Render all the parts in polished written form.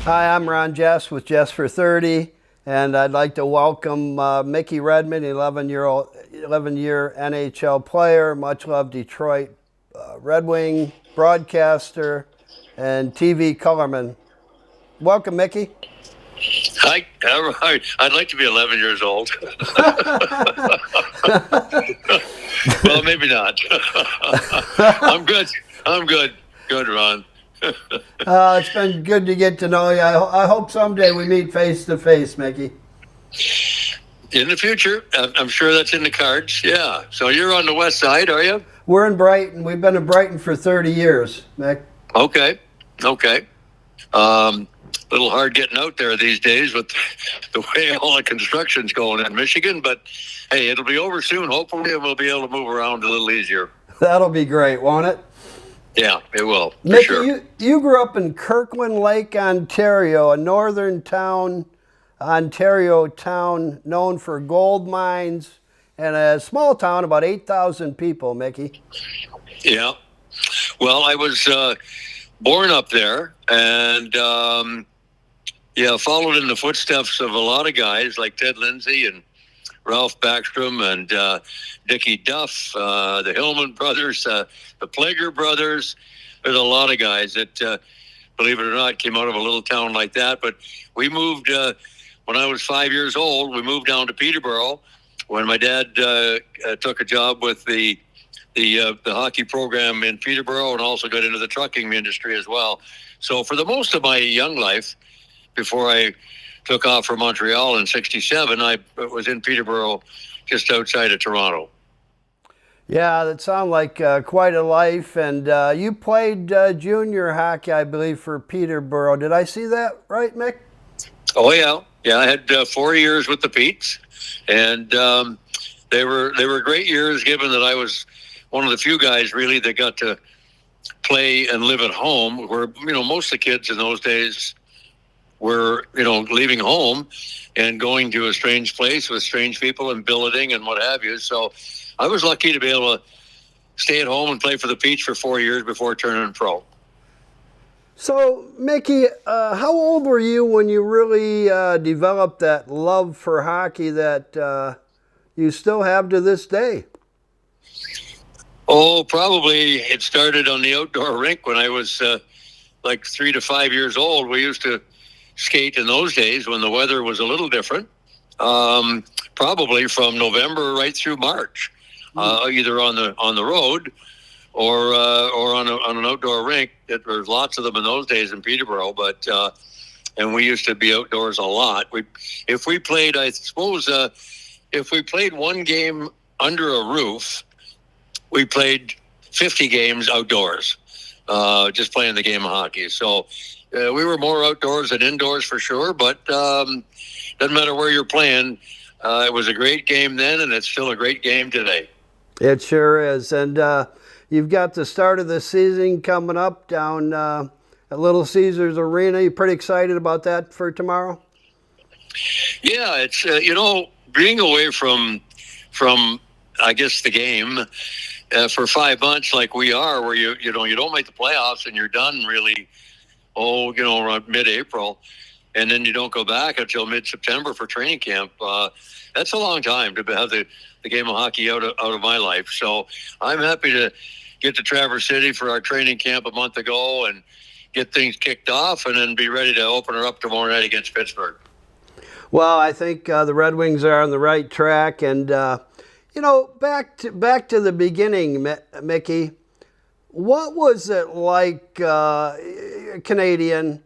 Hi, I'm Ron Jess with Jessfor30, and I'd like to welcome Mickey Redmond, 11-year NHL player, much loved Detroit Red Wing broadcaster, and TV colorman. Welcome, Mickey. Hi, I'd like to be 11 years old. Well, maybe not. I'm good. Good, Ron. It's been good to get to know you. I hope someday we meet face to face, Mickey. In the future, I'm sure that's in the cards. Yeah. So you're on the west side, are you? We're in Brighton. We've been in Brighton for 30 years, Mick. Okay. Little hard getting out there these days with the way all the construction's going in Michigan, but hey, it'll be over soon. Hopefully, we'll be able to move around a little easier. That'll be great, won't it? Yeah, it will. For Mickey, sure. you grew up in Kirkland Lake, Ontario, a northern town, Ontario town known for gold mines, and a small town, about 8,000 people, Mickey. Yeah. Well, I was born up there, and followed in the footsteps of a lot of guys like Ted Lindsay and Ralph Backstrom and Dickie Duff, the Hillman brothers, the Plager brothers. There's a lot of guys that, believe it or not, came out of a little town like that. But we moved, when I was 5 years old, we moved down to Peterborough when my dad took a job with the hockey program in Peterborough and also got into the trucking industry as well. So for the most of my young life, before I took off for Montreal in '67, I was in Peterborough, just outside of Toronto. Yeah, that sounds like quite a life. And you played junior hockey, I believe, for Peterborough. Did I see that right, Mick? Oh yeah. I had 4 years with the Petes, and they were great years, given that I was one of the few guys really that got to play and live at home, where most of the kids in those days were leaving home and going to a strange place with strange people and billeting and what have you. So I was lucky to be able to stay at home and play for the Peach for 4 years before turning pro. So, Mickey, how old were you when you really developed that love for hockey that you still have to this day? Oh, probably it started on the outdoor rink when I was like 3 to 5 years old. We used to skate in those days when the weather was a little different, probably from November right through March, either on the road or on an outdoor rink. There's lots of them in those days in Peterborough, but and we used to be outdoors a lot. If we played one game under a roof, we played 50 games outdoors, just playing the game of hockey. So we were more outdoors than indoors for sure, but doesn't matter where you're playing. It was a great game then, and it's still a great game today. It sure is. And you've got the start of the season coming up down at Little Caesars Arena. You pretty excited about that for tomorrow? Yeah, it's being away from I guess the game for 5 months like we are, where you don't make the playoffs and you're done really. Around mid-April, and then you don't go back until mid-September for training camp. That's a long time to have the game of hockey out of my life. So I'm happy to get to Traverse City for our training camp a month ago and get things kicked off, and then be ready to open her up tomorrow night against Pittsburgh. Well, I think the Red Wings are on the right track, and back to the beginning, Mickey. What was it like, Canadian,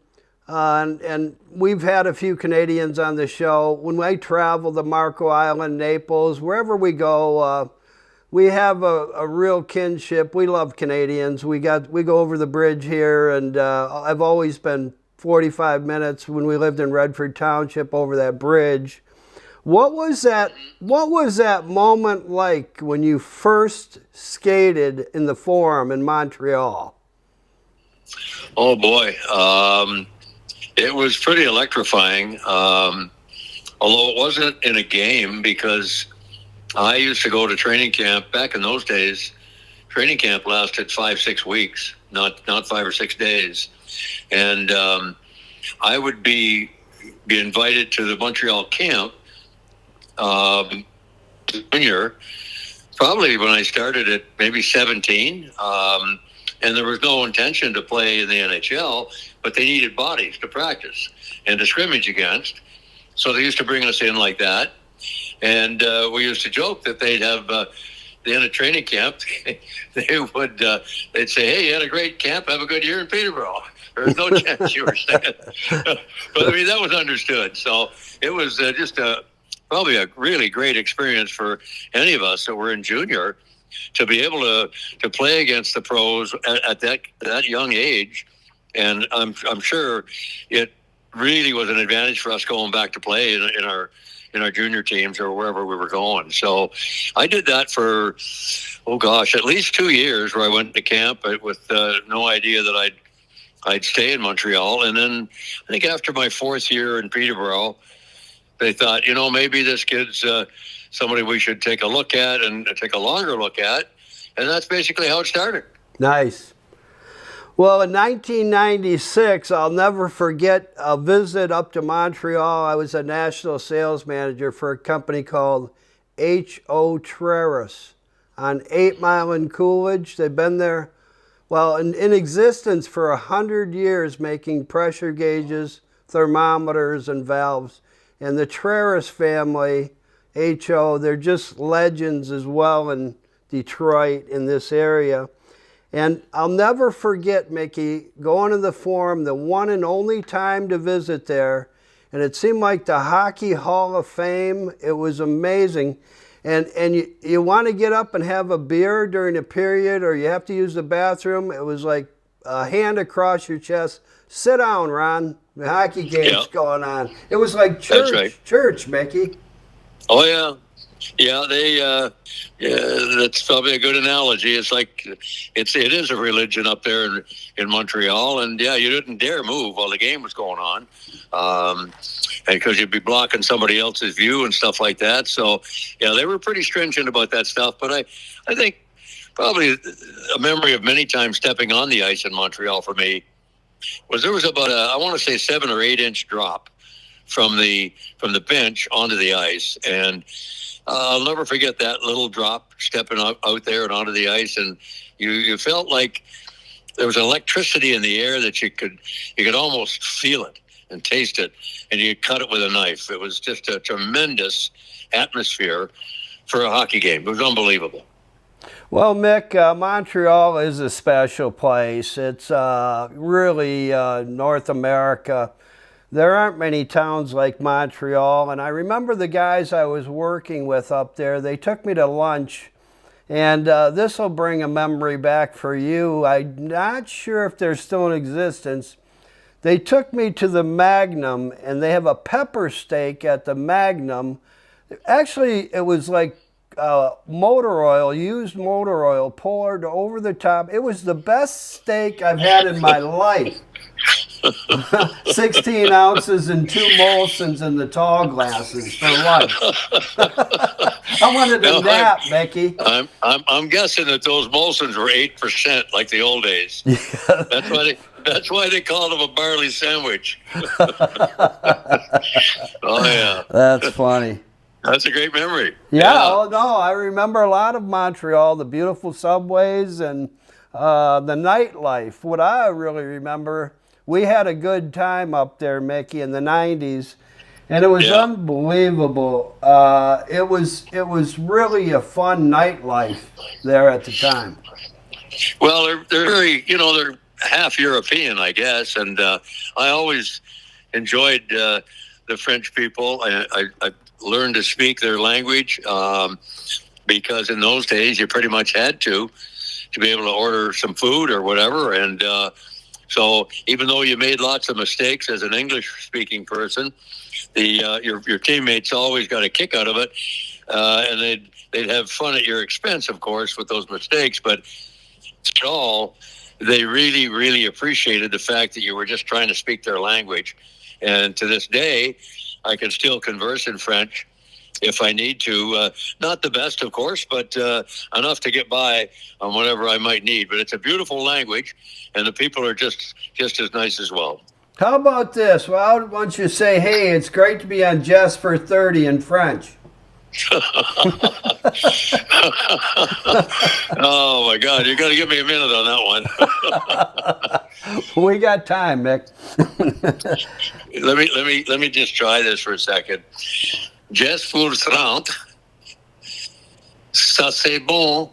and we've had a few Canadians on the show. When I travel to Marco Island, Naples, wherever we go, we have a real kinship. We love Canadians. We go over the bridge here, and I've always been 45 minutes when we lived in Redford Township over that bridge. What was that moment like when you first skated in the Forum in Montreal? Oh boy, it was pretty electrifying. Although it wasn't in a game, because I used to go to training camp back in those days. Training camp lasted 5-6 weeks, not 5 or 6 days, and I would be invited to the Montreal camp, junior, probably when I started at maybe 17. And there was no intention to play in the NHL, but they needed bodies to practice and to scrimmage against. So they used to bring us in like that. And we used to joke that they'd have the end of training camp. They'd say, "Hey, you had a great camp. Have a good year in Peterborough." There's no chance you were saying. But I mean, that was understood. So it was probably a really great experience for any of us that were in junior to be able to play against the pros at that young age. And I'm sure it really was an advantage for us going back to play in our junior teams or wherever we were going. So I did that for, at least 2 years, where I went to camp with no idea that I'd stay in Montreal. And then I think after my 4th year in Peterborough, they thought, maybe this kid's somebody we should take a look at and take a longer look at. And that's basically how it started. Nice. Well, in 1996, I'll never forget a visit up to Montreal. I was a national sales manager for a company called H.O. Treris on 8 Mile and Coolidge. They've been there, in existence for 100 years, making pressure gauges, thermometers, and valves. And the Treris family, H.O., they're just legends as well in Detroit, in this area. And I'll never forget, Mickey, going to the Forum, the one and only time to visit there. And it seemed like the Hockey Hall of Fame. It was amazing. And you want to get up and have a beer during a period, or you have to use the bathroom. It was like a hand across your chest. Sit down, Ron. The hockey game's going on. It was like church, That's right. Church, Mickey. Oh, yeah. Yeah, that's probably a good analogy. It's like it is a religion up there in Montreal, and you didn't dare move while the game was going on, and because you'd be blocking somebody else's view and stuff like that. So they were pretty stringent about that stuff. But I think probably a memory of many times stepping on the ice in Montreal for me was there was about I want to say 7 or 8 inch drop from the bench onto the ice, and I'll never forget that little drop, stepping out there and onto the ice, and you felt like there was electricity in the air that you could almost feel it and taste it, and you cut it with a knife. It was just a tremendous atmosphere for a hockey game. It was unbelievable. Well, Mick, Montreal is a special place. It's really North America. There aren't many towns like Montreal, and I remember the guys I was working with up there, they took me to lunch, and this will bring a memory back for you. I'm not sure if they're still in existence. They took me to the Magnum, and they have a pepper steak at the Magnum. Actually, it was like motor oil, used motor oil poured over the top. It was the best steak I've had in my life. 16 ounces and 2 Molsons in the tall glasses for lunch. I wanted a nap, Mickey. I'm guessing that those Molsons were 8%, like the old days. Yeah. That's why they called them a barley sandwich. Oh yeah, that's funny. That's a great memory. Yeah. Oh no, I remember a lot of Montreal, the beautiful subways and the nightlife. What I really remember, we had a good time up there, Mickey, in the 90s, and it was unbelievable. It was really a fun nightlife there at the time. Well, they're very, they're half European, I guess, and I always enjoyed the French people. I learned to speak their language because in those days you pretty much had to be able to order some food or whatever, and so even though you made lots of mistakes as an English-speaking person, your teammates always got a kick out of it, and they'd have fun at your expense, of course, with those mistakes. But all, they really, really appreciated the fact that you were just trying to speak their language. And to this day, I can still converse in French if I need to. Not the best, of course, but enough to get by on whatever I might need. But it's a beautiful language, and the people are just as nice as well. How about this? Well, why don't you say, hey, it's great to be on Jessfor30 in French. Oh my God! You got to give me a minute on that one. We got time, Mick. let me just try this for a second. Jessfor30, ça c'est bon.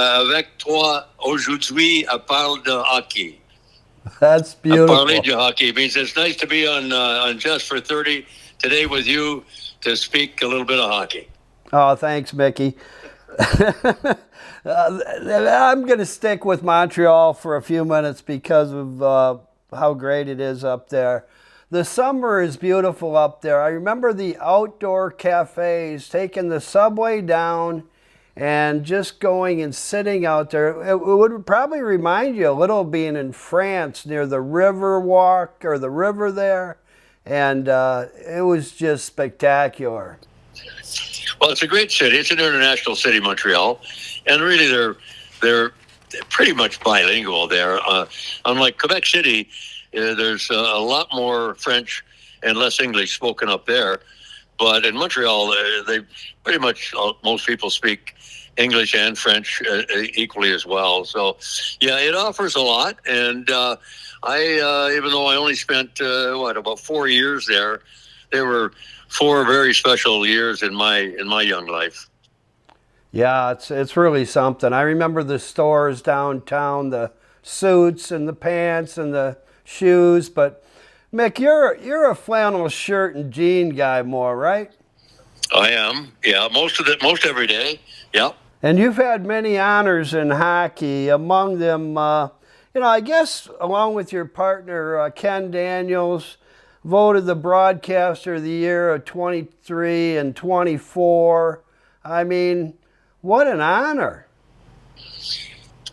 Avec toi aujourd'hui, à parler de hockey. That's beautiful. Parler de hockey means it's nice to be on Jessfor30 today with you to speak a little bit of hockey. Oh, thanks, Mickey. I'm going to stick with Montreal for a few minutes because of how great it is up there. The summer is beautiful up there. I remember the outdoor cafes, taking the subway down and just going and sitting out there. It would probably remind you a little of being in France near the river walk or the river there. And it was just spectacular. Well, it's a great city. It's an international city, Montreal. And really, they're pretty much bilingual there. Unlike Quebec City, there's a lot more French and less English spoken up there. But in Montreal, they pretty much most people speak English and French equally as well. So, yeah, it offers a lot. And I, even though I only spent about 4 years there, there were 4 very special years in my young life. Yeah, it's really something. I remember the stores downtown, the suits and the pants and the shoes. But Mick, you're a flannel shirt and jean guy more, right? I am. Yeah, most every day. Yeah. And you've had many honors in hockey. Among them, I guess along with your partner Ken Daniels, voted the broadcaster of the year of 23 and 24. I mean, what an honor.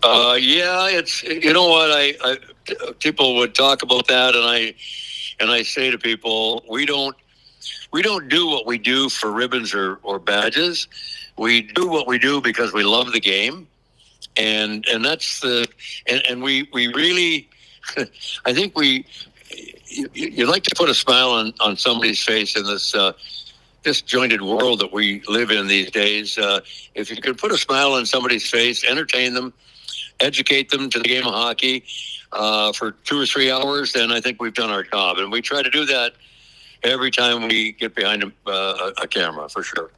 Yeah, it's, you know what, I people would talk about that, and I say to people, we don't do what we do for ribbons or badges. We do what we do because we love the game, and that's and we really I think you like to put a smile on somebody's face in this disjointed world that we live in these days. If you could put a smile on somebody's face, entertain them, educate them to the game of hockey for 2 or 3 hours, then I think we've done our job. And we try to do that every time we get behind a camera, for sure.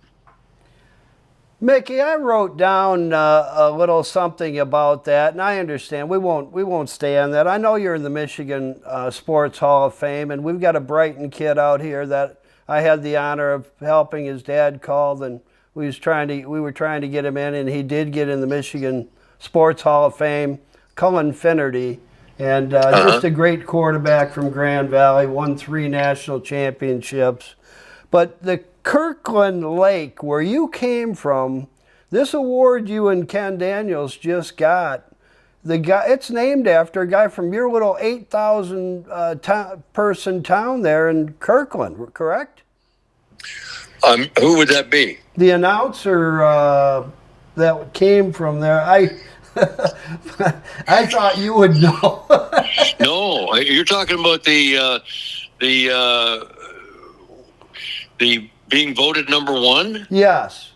Mickey, I wrote down a little something about that, and I understand we won't stay on that. I know you're in the Michigan Sports Hall of Fame, and we've got a Brighton kid out here that I had the honor of helping. His dad called, and we were trying to get him in, and he did get in the Michigan Sports Hall of Fame. Cullen Finnerty, and just a great quarterback from Grand Valley, won 3 national championships. But the Kirkland Lake, where you came from, this award you and Ken Daniels just got, it's named after a guy from your little 8,000 person town there in Kirkland, correct? Who would that be? The announcer that came from there. I thought you would know. No, you're talking about the being voted number 1? Yes.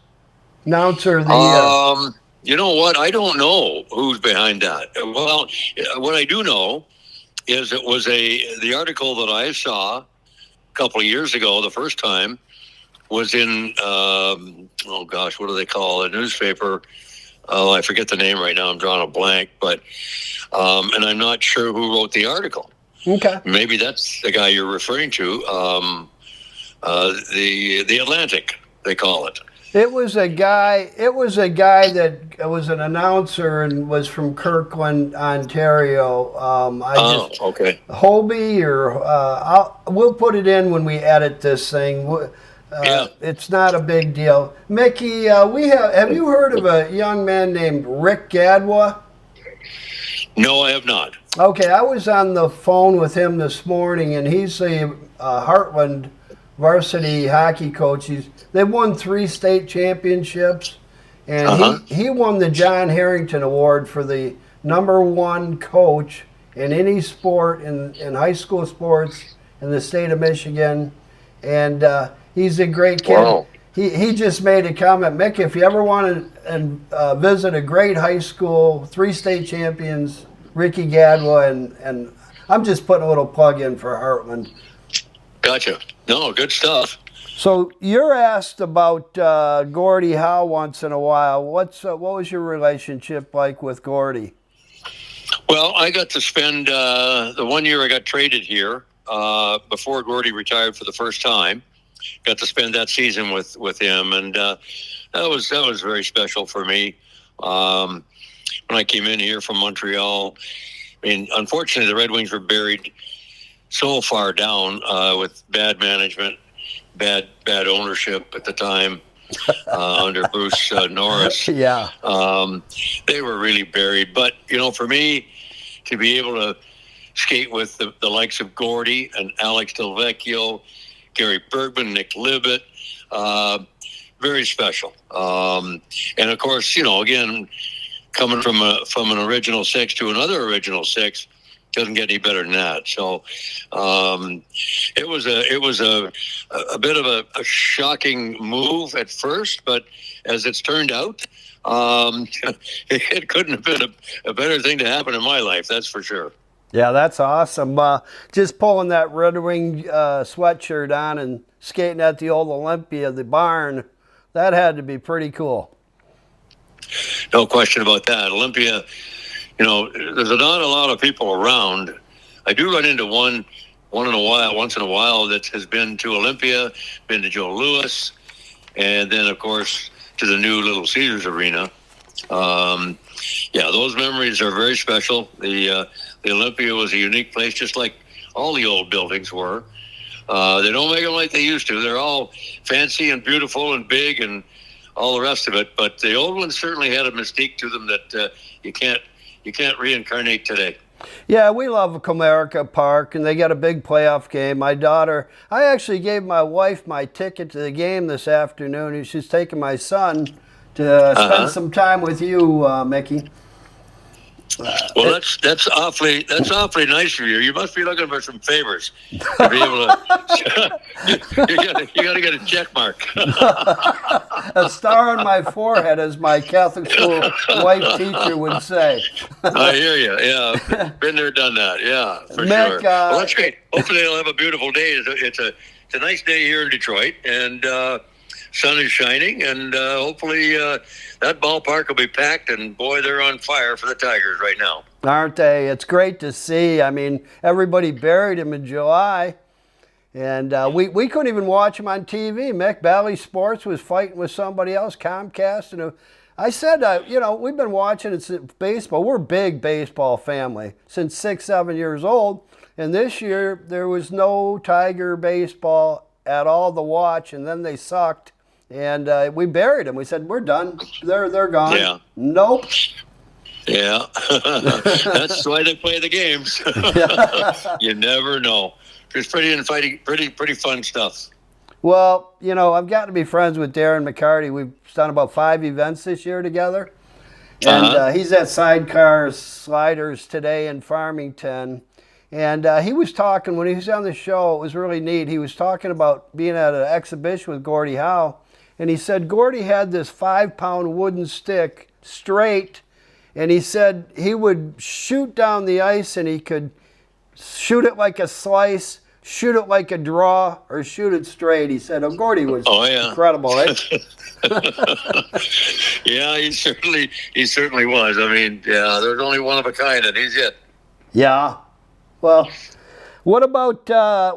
Announcer of the year. You know what? I don't know who's behind that. Well, what I do know is it was the article that I saw a couple of years ago, the first time, was in, what do they call it? A newspaper. Oh, I forget the name right now. I'm drawing a blank, but, and I'm not sure who wrote the article. Okay. Maybe that's the guy you're referring to. The Atlantic, they call it. It was a guy that was an announcer and was from Kirkland, Ontario. Okay. Hobie, or we'll put it in when we edit this thing. Yeah. It's not a big deal. Mickey, have you heard of a young man named Rick Gadwa? No, I have not. Okay, I was on the phone with him this morning, and he's the Heartland varsity hockey coach. They've won 3 state championships, and he won the John Harrington Award for the #1 coach in any sport in high school sports in the state of Michigan, and he's a great kid. Wow. He just made a comment, Mick, if you ever want to visit a great high school, 3 state champions, Ricky Gadwa, and I'm just putting a little plug in for Heartland. Gotcha. No, good stuff. So you're asked about Gordie Howe once in a while. What was your relationship like with Gordie? Well, I got to spend the 1 year I got traded here before Gordie retired for the first time. Got to spend that season with him, and that was very special for me. When I came in here from Montreal, I mean, unfortunately, the Red Wings were buried so far down with bad management, bad ownership at the time under Bruce Norris. Yeah. They were really buried. But, for me to be able to skate with the likes of Gordie and Alex Delvecchio, Gary Bergman, Nick Libet, very special. And, of course, again, coming from an original 6 to another original 6, doesn't get any better than that. So it was a bit of a shocking move at first, but as it's turned out, it couldn't have been a better thing to happen in my life. That's for sure. Yeah, that's awesome. Just pulling that Red Wing sweatshirt on and skating at the old Olympia, the barn, that had to be pretty cool. No question about that. Olympia, there's not a lot of people around. I do run into once in a while that has been to Olympia, been to Joe Louis, and then, of course, to the new Little Caesars Arena. Those memories are very special. The Olympia was a unique place, just like all the old buildings were. They don't make them like they used to. They're all fancy and beautiful and big and all the rest of it. But the old ones certainly had a mystique to them that you can't reincarnate today. Yeah, we love Comerica Park, and they got a big playoff game. My daughter, I actually gave my wife my ticket to the game this afternoon, and she's taking my son to spend some time with you, Mickey. Well, that's awfully nice of you. You must be looking for some favors to be able to. you got to get a check mark. A star on my forehead, as my Catholic school wife teacher would say. I hear you. Yeah, been there, done that. Yeah, for Mick, sure. Well, that's great. Hopefully, they'll have a beautiful day. It's a nice day here in Detroit, and sun is shining, and hopefully that ballpark will be packed, and boy, they're on fire for the Tigers right now. Aren't they? It's great to see. I mean, everybody buried him in July, and we couldn't even watch him on TV. Mick, Bally Sports was fighting with somebody else, Comcast, and I said, we've been watching it baseball. We're a big baseball family since 6, 7 years old, and this year there was no Tiger baseball at all to watch, and then they sucked. And we buried them. We said, we're done. They're gone. Yeah. Nope. Yeah. That's why they play the games. You never know. It's pretty fun stuff. Well, I've gotten to be friends with Darren McCarty. We've done about 5 events this year together. And he's at Sidecar Sliders today in Farmington. And he was talking, when he was on the show, it was really neat. He was talking about being at an exhibition with Gordie Howe. And he said Gordie had this 5-pound wooden stick straight, and he said he would shoot down the ice, and he could shoot it like a slice, shoot it like a draw, or shoot it straight. He said, Gordie was incredible, right? Yeah, he certainly was. I mean, there's only one of a kind, and he's it. Yeah. Well, what about,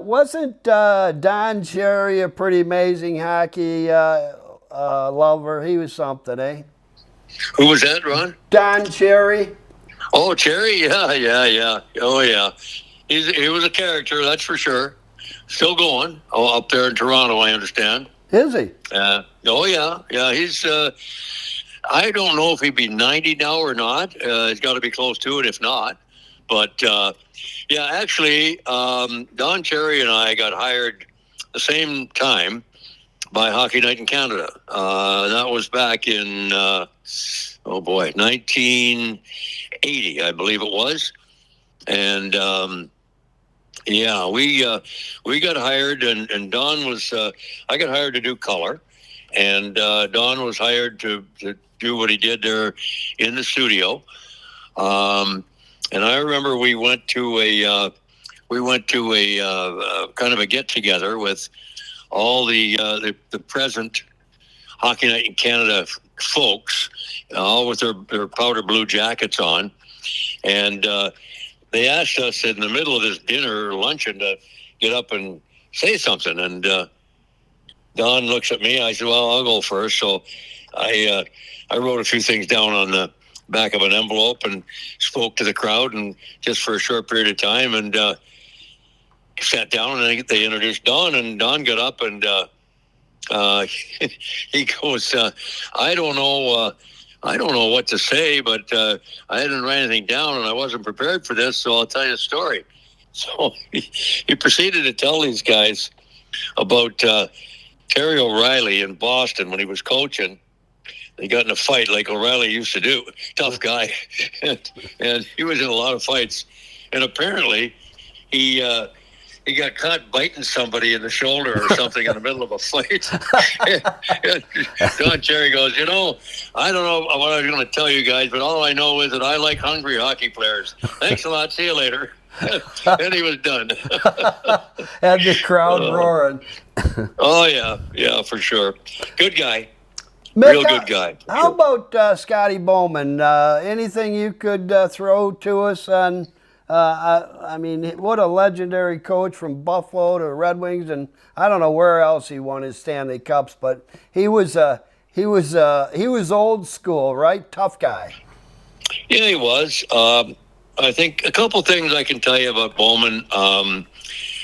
wasn't Don Cherry a pretty amazing hockey lover? He was something, eh? Who was that, Ron? Don Cherry. Oh, Cherry? Yeah. Oh, yeah. He was a character, that's for sure. Still going. Oh, up there in Toronto, I understand. Is he? Oh, yeah. Yeah, he's... I don't know if he'd be 90 now or not. He's got to be close to it, if not. But... yeah, actually, Don Cherry and I got hired the same time by Hockey Night in Canada. That was back in oh boy, 1980, I believe it was. And yeah, we got hired, and Don was. I got hired to do color, and Don was hired to do what he did there in the studio. And I remember we went to a kind of a get together with all the present Hockey Night in Canada folks, all with their powder blue jackets on, and they asked us in the middle of this dinner or luncheon to get up and say something. And Don looks at me. I said, "Well, I'll go first." So I wrote a few things down on the back of an envelope and spoke to the crowd, and just for a short period of time, and sat down, and they introduced Don, and Don got up and he goes, I don't know what to say, but I didn't write anything down, and I wasn't prepared for this, so I'll tell you a story. So he proceeded to tell these guys about Terry O'Reilly in Boston when he was coaching. They got in a fight like O'Reilly used to do. Tough guy. and he was in a lot of fights. And apparently he got caught biting somebody in the shoulder or something in the middle of a fight. And Don Cherry goes, I don't know what I was going to tell you guys, but all I know is that I like hungry hockey players. Thanks a lot. See you later. And he was done. Had the crowd roaring. Oh, yeah, for sure. Good guy. Mick, Real good guy. How about Scotty Bowman? Anything you could throw to us on? I mean, what a legendary coach from Buffalo to Red Wings, and I don't know where else he won his Stanley Cups, but he was old school, right? Tough guy. Yeah, he was. I think a couple things I can tell you about Bowman.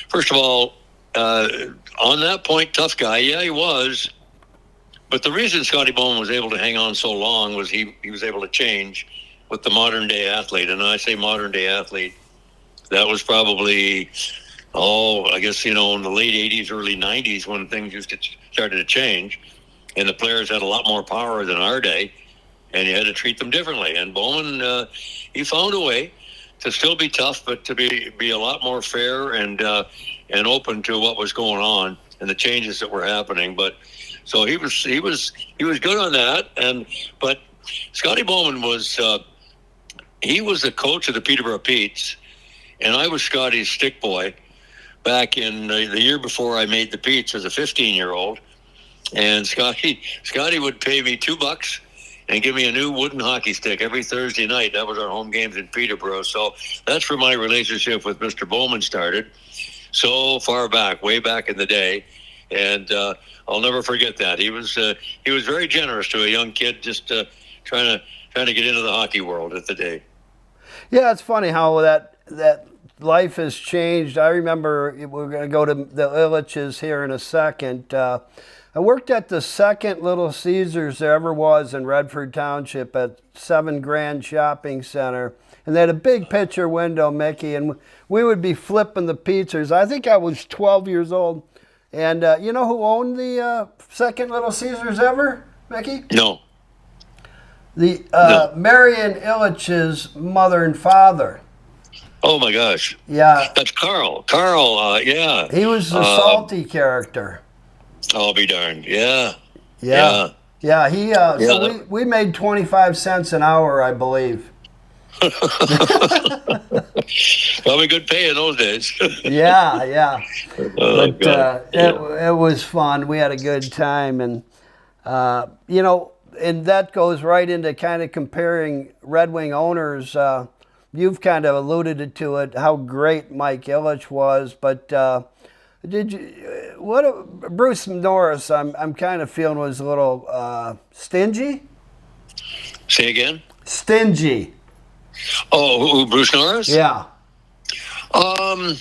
First of all, on that point, tough guy. Yeah, he was. But the reason Scotty Bowman was able to hang on so long was he was able to change with the modern day athlete. And I say modern day athlete, that was probably, I guess, in the late 80s, early 90s when things started to change. And the players had a lot more power than our day. And you had to treat them differently. And Bowman, he found a way to still be tough, but to be a lot more fair and open to what was going on and the changes that were happening. But so he was good on that. But Scotty Bowman was he was the coach of the Peterborough Petes, and I was Scotty's stick boy back in the year before I made the Petes as a 15-year-old. And Scotty would pay me $2 and give me a new wooden hockey stick every Thursday night. That was our home games in Peterborough. So that's where my relationship with Mr. Bowman started. So far back, way back in the day. And I'll never forget that. He was very generous to a young kid just trying to get into the hockey world at the day. Yeah, it's funny how that life has changed. I remember we're going to go to the Illich's here in a second. I worked at the second Little Caesars there ever was in Redford Township at 7 Grand Shopping Center. And they had a big picture window, Mickey, and we would be flipping the pizzas. I think I was 12 years old. And you know who owned the second Little Caesars ever, Mickey? No. No. Marion Illich's mother and father. Oh, my gosh. Yeah. That's Carl. Carl, yeah. He was a salty character. I'll be darned. Yeah. Yeah. So we made 25 cents an hour, I believe. Probably good pay in those days. Yeah. Oh, but it was fun. We had a good time, and and that goes right into kind of comparing Red Wing owners. You've kind of alluded to it, how great Mike Ilitch was, but Bruce Norris? I'm kind of feeling was a little stingy. Say again. Stingy. Oh, who, Bruce Norris? Yeah. Well,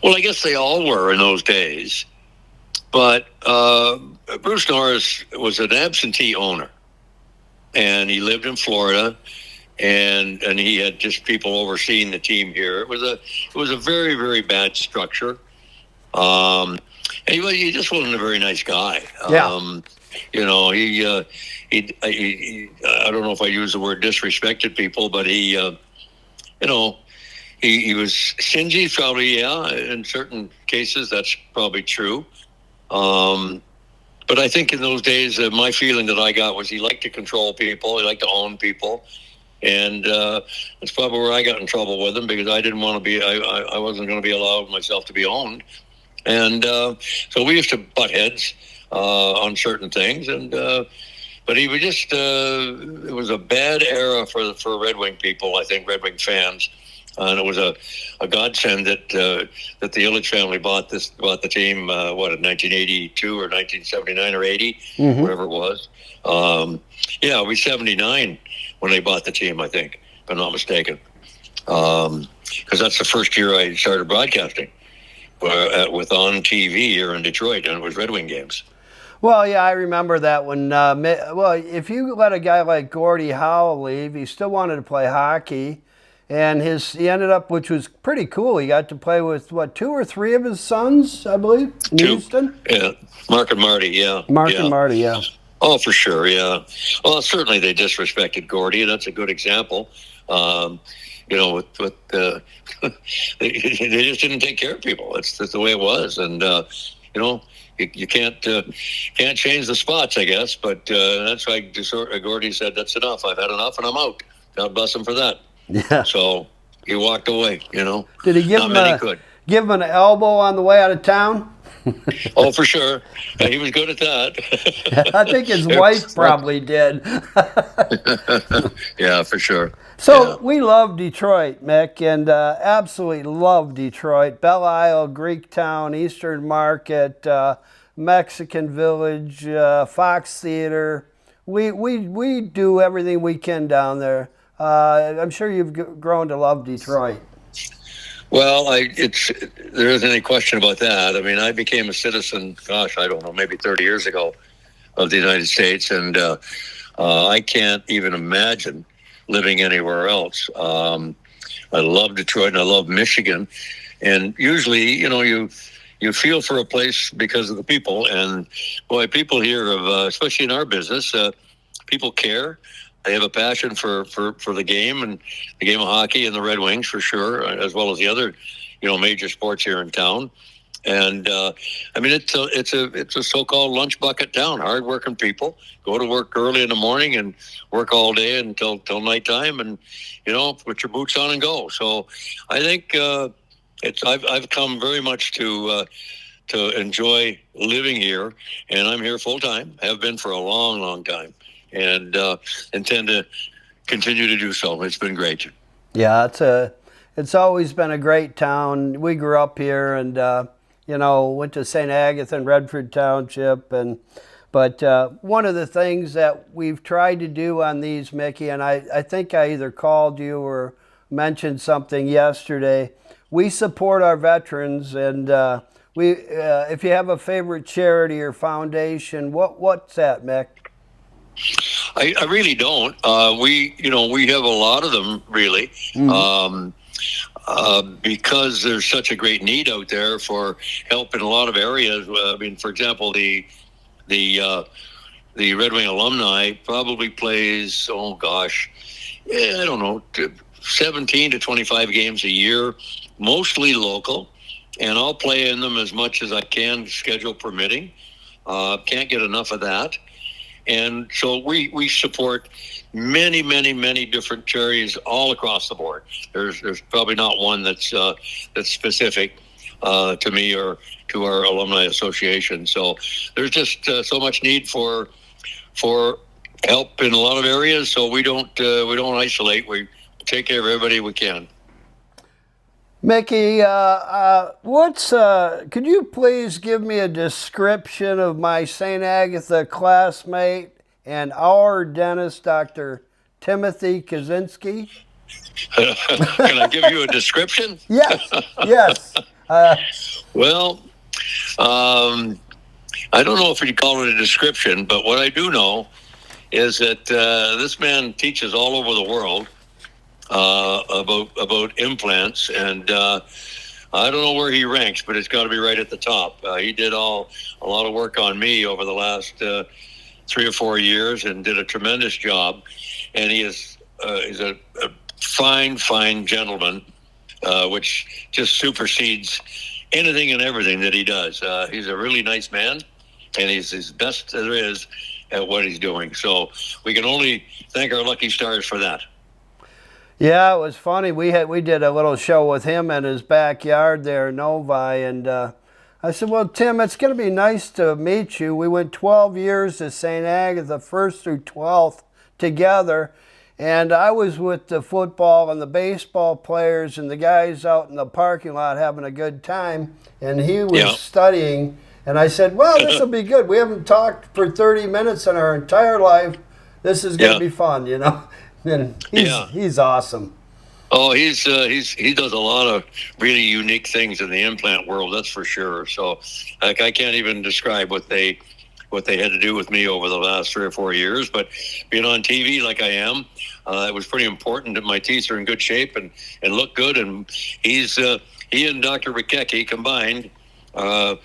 I guess they all were in those days. But Bruce Norris was an absentee owner. And he lived in Florida. And he had just people overseeing the team here. It was a very, very bad structure. And he just wasn't a very nice guy. Yeah. I don't know if I use the word disrespected people, but he was stingy, probably, yeah. In certain cases, that's probably true. But I think in those days, my feeling that I got was he liked to control people. He liked to own people. And that's probably where I got in trouble with him, because I didn't want to be, I wasn't going to be allowed myself to be owned. And so we used to butt heads on certain things. And but he was just, it was a bad era for Red Wing people, I think, Red Wing fans. And it was a godsend that the Illich family bought the team, in 1982 or 1979 or 80, whatever it was. It was 79 when they bought the team, I think, if I'm not mistaken. Because that's the first year I started broadcasting with on TV here in Detroit, and it was Red Wing games. Well, yeah, I remember that when, if you let a guy like Gordie Howe leave, he still wanted to play hockey. And he ended up, which was pretty cool. He got to play with, 2 or 3 of his sons, I believe, in Houston? Yeah, Mark and Marty, yeah. And Marty, yeah. Oh, for sure, yeah. Well, certainly they disrespected Gordie, and that's a good example. They just didn't take care of people. That's the way it was. And, you can't change the spots, I guess. But that's why Gordie said, that's enough. I've had enough, and I'm out. God bless him for that. Yeah. So he walked away, Did he give him an elbow on the way out of town? Oh, for sure. He was good at that. I think his wife probably did. Yeah, for sure. So we love Detroit, Mick, and absolutely love Detroit. Belle Isle, Greek Town, Eastern Market, Mexican Village, Fox Theater. We do everything we can down there. I'm sure you've grown to love Detroit. Well, there isn't any question about that. I mean, I became a citizen, I don't know, maybe 30 years ago of the United States, and I can't even imagine living anywhere else. I love Detroit, and I love Michigan. And usually, you feel for a place because of the people. And boy, people here, especially in our business, people care. They have a passion for the game, and the game of hockey, and the Red Wings for sure, as well as the other, major sports here in town. And it's a so-called lunch bucket town. Hard-working people go to work early in the morning and work all day until nighttime, and put your boots on and go. So I think I've come very much to enjoy living here, and I'm here full time. Have been for a long, long time. And intend to continue to do so. It's been great. Yeah, it's always been a great town. We grew up here, and went to St. Agatha and Redford Township, but one of the things that we've tried to do on these, Mickey, and I think I either called you or mentioned something yesterday. We support our veterans, and if you have a favorite charity or foundation, what's that, Mick? I really don't. We have a lot of them, really, because there's such a great need out there for help in a lot of areas. I mean, for example, the Red Wing Alumni probably plays, I don't know, 17 to 25 games a year, mostly local, and I'll play in them as much as I can, schedule permitting. Can't get enough of that. And so we support many, many, many different charities all across the board. There's probably not one that's specific to me or to our alumni association. So there's just so much need for help in a lot of areas. So we don't isolate. We take care of everybody we can. Mickey, could you please give me a description of my St. Agatha classmate and our dentist, Dr. Timothy Kaczynski? Can I give you a description? Yes. Well, I don't know if you'd call it a description, but what I do know is that this man teaches all over the world about implants, and I don't know where he ranks, but it's got to be right at the top. He did a lot of work on me over the last 3 or 4 years and did a tremendous job. And he's a fine gentleman, which just supersedes anything and everything that he does. He's a really nice man, and he's as best there is at what he's doing. So we can only thank our lucky stars for that. Yeah, it was funny. We did a little show with him in his backyard there in Novi, and I said, well, Tim, it's going to be nice to meet you. We went 12 years to St. Agatha, 1st through 12th together, and I was with the football and the baseball players and the guys out in the parking lot having a good time, and he was studying. And I said, well, this will be good. We haven't talked for 30 minutes in our entire life. This is going to be fun, you know. And he's awesome. Oh, he does a lot of really unique things in the implant world, that's for sure. So I can't even describe what they had to do with me over the last 3 or 4 years. But being on TV like I am, it was pretty important that my teeth are in good shape and look good. And he and Dr. McCarty combined are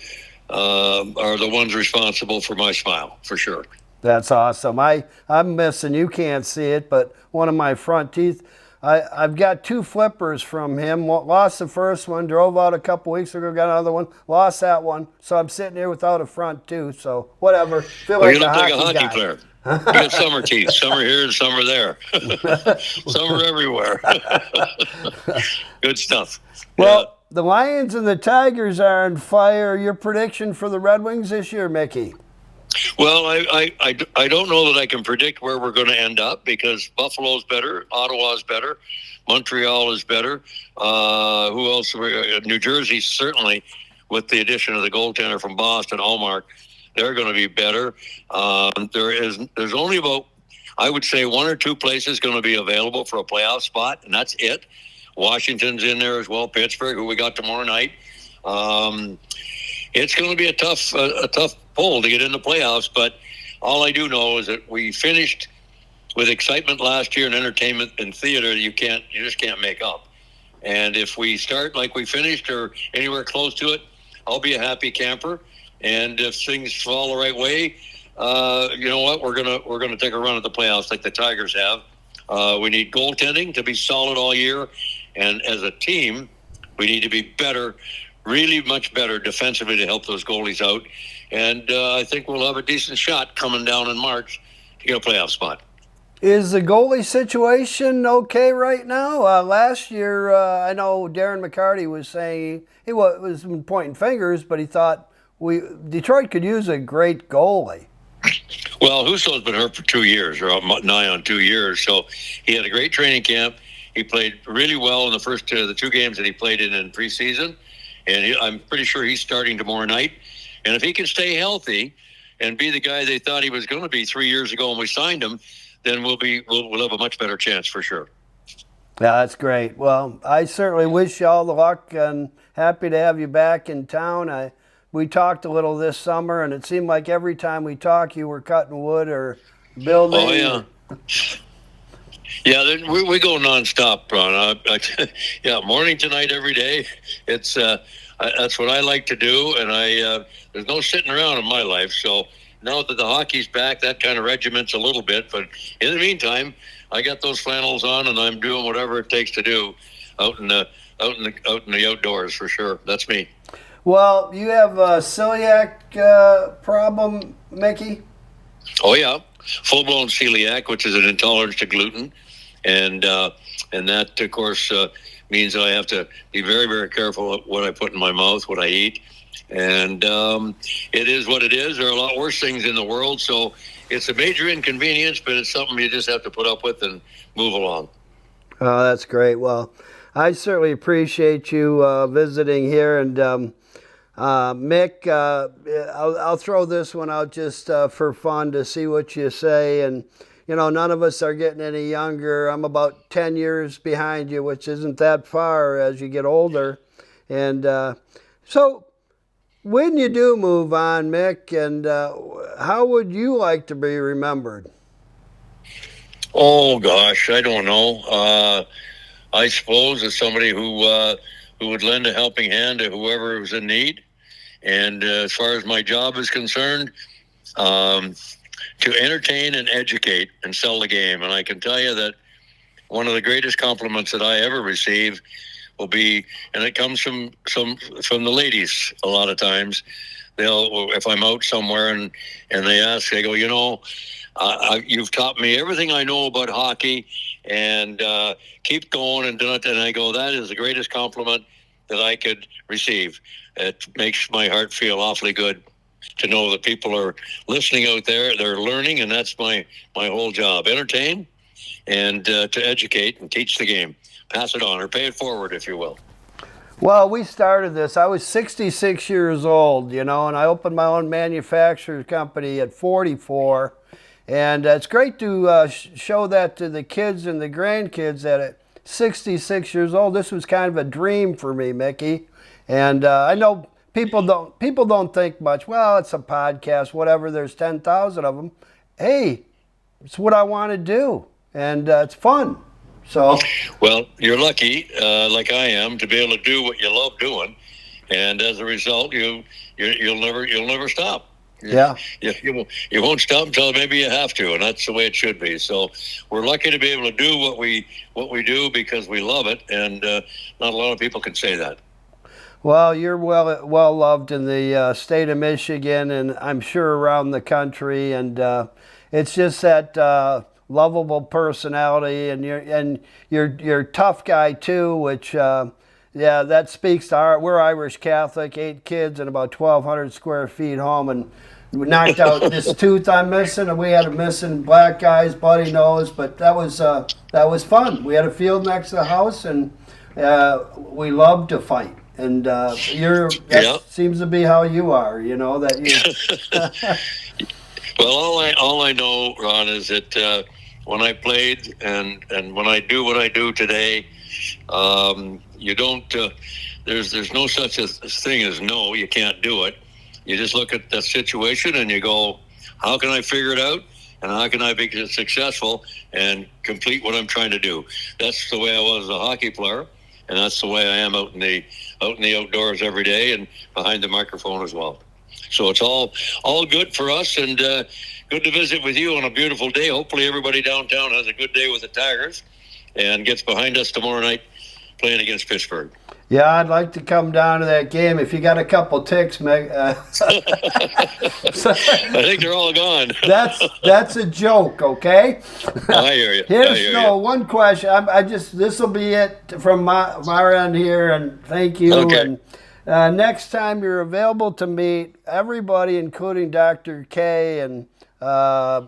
the ones responsible for my smile, for sure. That's awesome. I'm missing, you can't see it, but one of my front teeth, I've got 2 flippers from him. Lost the first one, drove out a couple weeks ago, got another one, lost that one. So I'm sitting here without a front tooth, so whatever. You look like a hockey player. You got summer teeth. Some are here and some are there. Some are everywhere. Good stuff. Well, the Lions and the Tigers are on fire. Your prediction for the Red Wings this year, Mickey? Well, I don't know that I can predict where we're going to end up, because Buffalo's better, Ottawa's better, Montreal is better. Who else? New Jersey, certainly, with the addition of the goaltender from Boston, Allmark, they're going to be better. There's only about, I would say, 1 or 2 places going to be available for a playoff spot, and that's it. Washington's in there as well, Pittsburgh, who we got tomorrow night. It's going to be a tough pull to get in the playoffs, but all I do know is that we finished with excitement last year and entertainment and theater you just can't make up. And if we start like we finished or anywhere close to it, I'll be a happy camper. And if things fall the right way, you know what? We're gonna take a run at the playoffs like the Tigers have. We need goaltending to be solid all year, and as a team, we need to be better, really much better defensively to help those goalies out. And I think we'll have a decent shot coming down in March to get a playoff spot. Is the goalie situation okay right now? Last year, I know Darren McCarty was saying he was pointing fingers, but he thought Detroit could use a great goalie. Well, Husso's been hurt for 2 years, or nigh on 2 years, so he had a great training camp. He played really well in the first the 2 games that he played in preseason, and I'm pretty sure he's starting tomorrow night. And if he can stay healthy and be the guy they thought he was going to be 3 years ago when we signed him, then we'll have a much better chance for sure. Yeah, that's great. Well, I certainly wish you all the luck, and happy to have you back in town. We talked a little this summer, and it seemed like every time we talked, you were cutting wood or building. Oh, yeah. Yeah, we go nonstop, Ron. Yeah, morning to night, every day. It's that's what I like to do, and there's no sitting around in my life. So now that the hockey's back, that kind of regiments a little bit. But in the meantime, I got those flannels on, and I'm doing whatever it takes to do out in the outdoors for sure. That's me. Well, you have a celiac problem, Mickey? Oh yeah, full-blown celiac, which is an intolerance to gluten, and that, of course, means that I have to be very, very careful what I put in my mouth, what I eat, and it is what it is. There are a lot worse things in the world, so it's a major inconvenience, but it's something you just have to put up with and move along. Oh, that's great. Well, I certainly appreciate you visiting here, and Mick, I'll throw this one out just for fun to see what you say. And, you know, none of us are getting any younger. I'm about 10 years behind you, which isn't that far as you get older. And so when you do move on, Mick, and how would you like to be remembered? Oh, gosh, I don't know. I suppose as somebody who would lend a helping hand to whoever was in need. And as far as my job is concerned, to entertain and educate and sell the game. And I can tell you that one of the greatest compliments that I ever receive will be, and it comes from the ladies a lot of times. If I'm out somewhere and they ask, they go, you've taught me everything I know about hockey, and keep going and do it. And I go, that is the greatest compliment that I could receive. It makes my heart feel awfully good to know that people are listening out there. They're learning, and that's my whole job: entertain and to educate and teach the game, pass it on, or pay it forward, if you will. Well, we started this. I was 66 years old, and I opened my own manufacturer's company at 44. And it's great to show that to the kids and the grandkids that at 66 years old, this was kind of a dream for me, Mickey. And I know people don't think much. Well, it's a podcast, whatever. There's 10,000 of them. Hey, it's what I want to do, and it's fun. So, well, you're lucky, like I am, to be able to do what you love doing, and as a result, you'll never stop. Yeah. You won't stop until maybe you have to, and that's the way it should be. So we're lucky to be able to do what we do because we love it, and not a lot of people can say that. Well, you're well loved in the state of Michigan, and I'm sure around the country, and it's just that lovable personality, and you're a tough guy too, which that speaks to we're Irish Catholic, 8 kids and about 1,200 square feet home, and we knocked out this tooth I'm missing, and we had a missing black eyes, bloody nose, but that was fun. We had a field next to the house, and we loved to fight. And that seems to be how you are, that you. Well, all I know, Ron, is that when I played and when I do what I do today, you don't. There's no such a thing as no. You can't do it. You just look at the situation and you go, how can I figure it out? And how can I be successful and complete what I'm trying to do? That's the way I was as a hockey player, and that's the way I am out in the outdoors every day and behind the microphone as well. So it's all good for us, and good to visit with you on a beautiful day. Hopefully everybody downtown has a good day with the Tigers and gets behind us tomorrow night playing against Pittsburgh. Yeah, I'd like to come down to that game if you got a couple ticks, Meg. I think they're all gone. That's a joke, okay? I hear you. Here's one question. This will be it from my end here, and thank you. Okay. And next time you're available to meet everybody, including Dr. K and Lance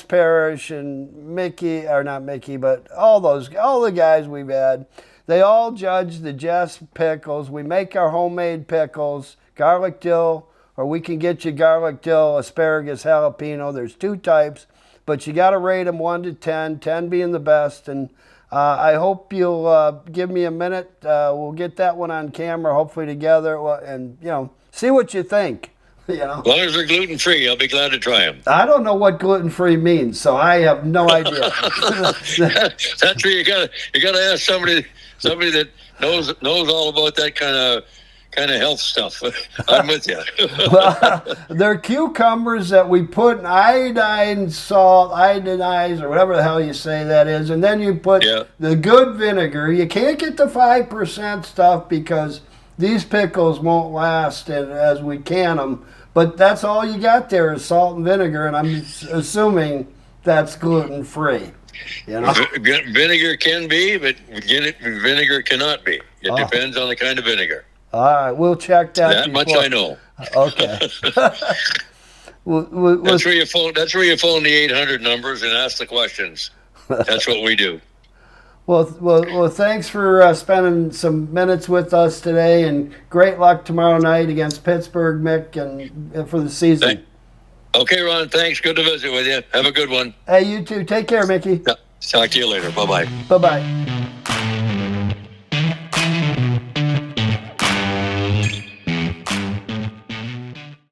Parrish and Mickey, or not Mickey, but all the guys we've had. They all judge the Jess pickles. We make our homemade pickles, garlic dill, or we can get you garlic dill, asparagus, jalapeno. There's 2 types, but you got to rate them 1 to 10, 10 being the best. And I hope you'll give me a minute. We'll get that one on camera, hopefully together, and see what you think. As long as they're gluten-free, I'll be glad to try them. I don't know what gluten-free means, so I have no idea. That's where you gotta ask somebody that knows all about that kind of health stuff. I'm with you. Well, they're cucumbers that we put in iodine salt, iodinize, or whatever the hell you say that is, and then you put the good vinegar. You can't get the 5% stuff because these pickles won't last as we can them. But that's all you got there is salt and vinegar, and I'm assuming that's gluten-free. Vinegar can be, but vinegar cannot be. It depends on the kind of vinegar. All right, we'll check that. That much I know. Okay. That's where you phone. That's where you phone the 800 numbers and ask the questions. That's what we do. Well, thanks for spending some minutes with us today, and great luck tomorrow night against Pittsburgh, Mick, and for the season. Okay, Ron, thanks. Good to visit with you. Have a good one. Hey, you too. Take care, Mickey. Talk to you later. Bye-bye. Bye-bye.